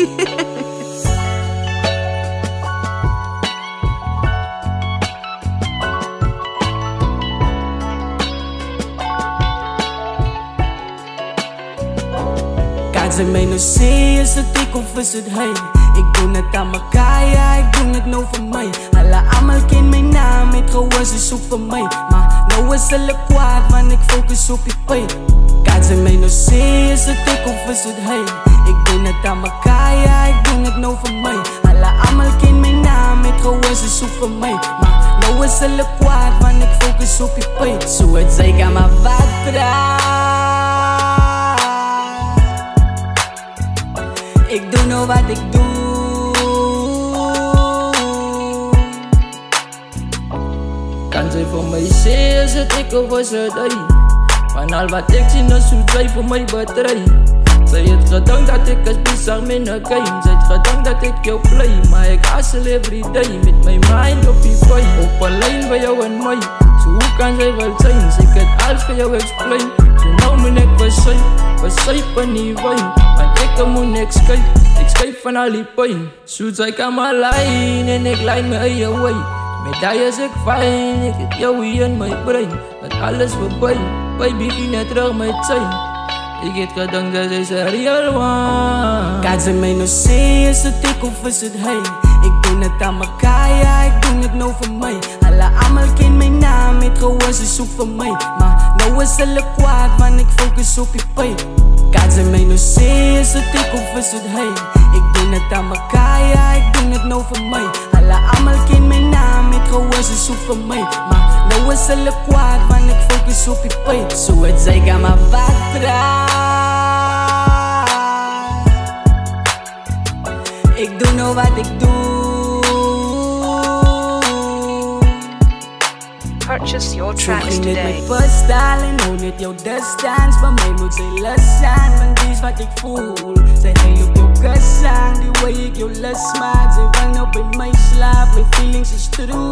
Kahit sa may nasiya sa di ko fasudhay Ik doe het aan me kaya, ik doe het nou voor mij Alle allemaal ken mijn naam, het gewoon is zoek voor mij Maar nou is alle kwaad, want ik focus op je pijn Kahit sa may nasiya sa di ko fasudhay Ik doe het aan me kaya, ik doe het nou voor mij Alle allemaal ken mijn naam, het gewoon is zoek voor mij Maar nou is alle kwaad, want ik focus op je pijn Zo het zij kan maar wat Ik doe nou wat ik doe Kan zij voor mij zeggen, zet ik over ze day Van al wat ik zie, nou zoet zij voor mijn batterij Zij het gedankt dat ik als bizar met een game Zij het gedankt dat ik jou play Maar ik hustle everyday met mijn mind op die boy Op een lijn bij jou en mij Zo hoe kan zij wel zijn? Zij kan alles voor jou explain Zo nou moet ik van die wijn Want ik moet niks kijken Ik schrijf van al die pijn Zoet zij kan maar lijn En ik lijn me in je way Met die is ik fijn Ik heb jou hier in mijn brein Dat alles voorbij Baby ging net terug met zijn Ik heb gedankt dat is een real one Kahit sa may nasiya sa di ko fasudhay Ik doe het aan me kaya, ik doe het nou voor mij Alle allemaal ken mijn naam, het gewoon is zoek voor mij Maar nou is alle kwaad, want ik focus op je pijn Kahit sa may nasiya sa di ko fasudhay Ik doe het aan me kaya, ik doe het nou voor mij Alle allemaal ken mijn naam, het gewoon is zoek voor mij Maar nou is alle kwaad, want ik focus op je pijn Zo het zij kan maar wat Ik doe nou wat ik doe Purchase your tracks today. Zo ging het met pastel en nou net jouw distance Bij mij moet zij lust zijn, want die is wat ik voel Zij heel op jouw kus aan, die way ik jou lust maak Zij wil nou bij mij slaap, mijn feelings is true